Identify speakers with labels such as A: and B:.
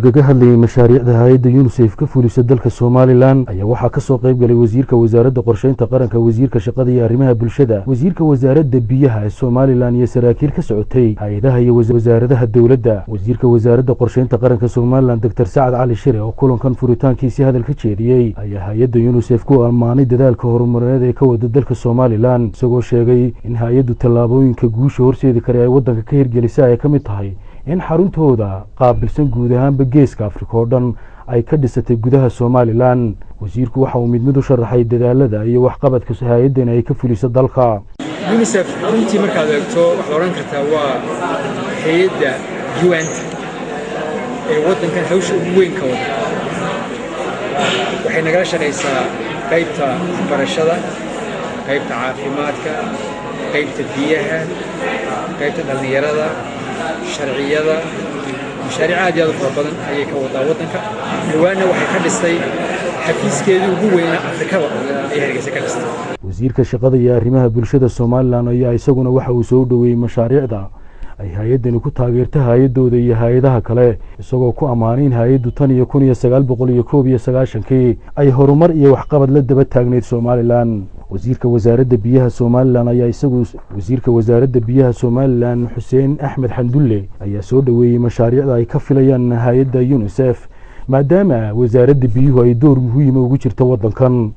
A: kaga hadlayay mashaariicda hay'adda UNICEF ka fulisay dalka Soomaaliland ayaa waxa ka soo qayb galay wasiirka wasaaradda qorsheynta qaranka, wasiirka shaqada iyo arrimaha bulshada, wasiirka wasaaradda biyaha ee Soomaaliland iyo saraakiil ka socotay hay'adaha iyo wasaaradaha dawladda. wasiirka wasaaradda qorsheynta qaranka Soomaaliland Dr. Sacad Cali Shire oo kulankan furitaankiisa hadal ka jeediyay ayaa hay'adda UNICEF ku ammaanay dadaalka horumarineed ee ka wada dalka Soomaaliland, isagoo sheegay in hay'addu tallaabooyinka guusha horseedi kara ay waddanka ka hirgelisay ay ka mid tahay in xaruntooda qaabilsan guud ahaanba geeska Afrika oo dhan ay ka dhisatay gudaha Soomaaliland. wasiirku waxa uu mid u sharaxay dadaalada iyo waxqabadka hay'addan ay ka fulisay dalka.
B: UNICEF runtii markaad eegto waxa la oran kartaa waa hay'adda UN ee waddankan hawsha ugu weyn ka wada. waxay nagala shaqaysaa qaybta barashada, qaybta caafimaadka, qaybta biyaha, qaybta dhalinyarada, sharciyada, mashaariic aad iyo aad u fara badan ayay ka wadaa waddanka. dhawaanna waxay ka dhistay xafiiskeedii ugu weynaa Afrikada ee Hargeysa ka dhistay.
A: wasiirka shaqada iyo arrimaha bulshada Soomaaliland ayaa isaguna waxa uu soo dhaweeyay mashaariicda ay hay'addani ku taageertay hay'adooda iyo hay'adaha kale, isagoo ku ammaanay in hay'addu tan iyo 1991 ay horumar iyo waxqabad la daba taagneyd Soomaaliland. wasiirka wasaaradda biyaha Soomaaliland ayaa wasiirka wasaaradda biyaha Soomaaliland Xuseen Axmed Xandulle ayaa soo dhaweeyay mashaariicda ay ka filayaan hay'adda UNICEF maadaama wasaaradda biyuhu ay door muhiim ah ugu jirto waddankan.